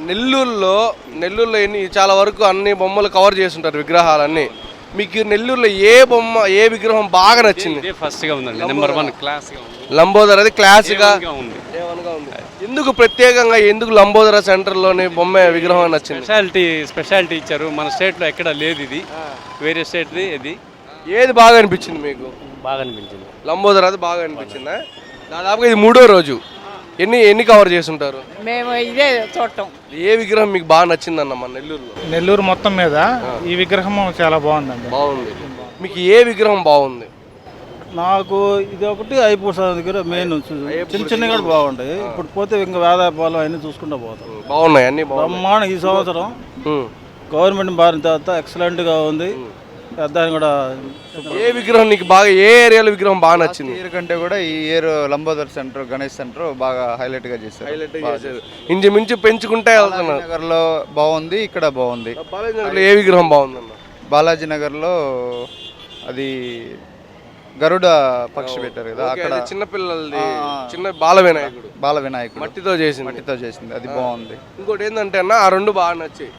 నెల్లూరులో చాలా వరకు అన్ని బొమ్మలు కవర్ చేస్తుంటారు విగ్రహాలన్నీ. మీకు నెల్లూరులో ఏ బొమ్మ ఏ విగ్రహం బాగా నచ్చింది? ఫస్ట్ గా ఉందండి, నెంబర్ 1 క్లాస్ గా ఉంది. లంబోదర్ అది క్లాసిక్ ఉంది. ఎందుకు ప్రత్యేకంగా ఎందుకు లంబోదర సెంటర్లోని బొమ్మ విగ్రహం నచ్చింది? స్పెషాలిటీ ఇచ్చారు, మన స్టేట్ లో ఎక్కడ లేదు ఇది, వేరే స్టేట్ ఇది. ఏది బాగా అనిపించింది మీకు? బాగా అనిపించింది లంబోదర్ అది బాగా అనిపించిందా? దాదాపుగా ఇది 3వ రోజు. ఎన్ని కవర్ చేస్తుంటారు? మేము ఇదే చూడటం. ఏ విగ్రహం మీకు బాగా నచ్చిందన్న మన నెల్లూరులో? నెల్లూరు మొత్తం మీద ఈ విగ్రహం చాలా బాగుందండి. బాగుంది. మీకు ఏ విగ్రహం బాగుంది? నాకు ఇది ఒకటి ఐపూస దగ్గర మెయిన్ చిన్న చిన్న కూడా బాగుంటాయి. ఇప్పుడు పోతే ఇంకా వేదాపాలం అన్ని చూసుకుంటూ పోతాం. బాగున్నాయి అన్ని బ్రహ్మాండం. ఈ సంవత్సరం గవర్నమెంట్ మారిన తర్వాత ఎక్సలెంట్గా ఉంది. దాన్ని కూడా ఏ విగ్రహం నీకు బాగా ఏ ఏరియాలో విగ్రహం బాగా నచ్చింది? ఇయర్ కంటే కూడా ఈ year Lambodar centre, Ganesh centre బాగా హైలైట్ గా చేశారు. ఇంచుమించు పెంచుకుంటే వెళ్తున్నారు. నగర్ లో బాగుంది, ఇక్కడ బాగుంది. బాలాజీ నగర్లో ఏ విగ్రహం బాగుందన్న? బాలాజీ నగర్ లో అది గరుడ పక్షి పెట్టారు కదా, అక్కడ చిన్నపిల్లలది చిన్న బాల వినాయకుడు బాల వినాయకుడు మట్టితో చేసింది అది బాగుంది. ఇంకోటి ఏంటంటే అన్న ఆ రెండు బాగా నచ్చాయి.